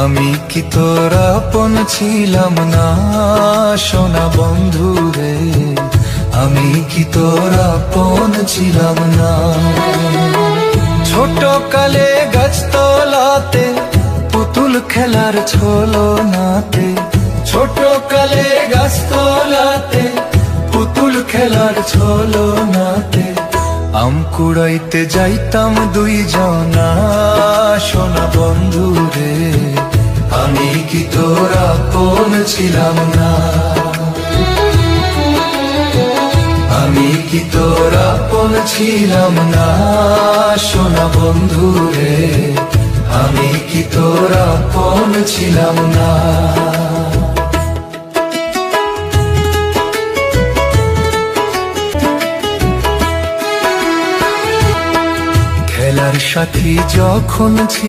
আমি কি তোর আপন ছিলাম না সোনা বন্ধু রে, আমি কি তোর আপন ছিলাম না। ছোট কালে গাছতলাতে পুতুল খেলার ছলনাতে, ছোট কালে গাছতলাতে পুতুল খেলার ছলনাতে আম কুড়াইতে যাইতাম দুইজনা সোনা বন্ধু রে, আমি কি তোর আপন ছিলাম না। আমি কি তোর আপন ছিলাম না সোনা বন্ধু রে, আমি কি তোর আপন ছিলাম না। খেলার সাথী যখন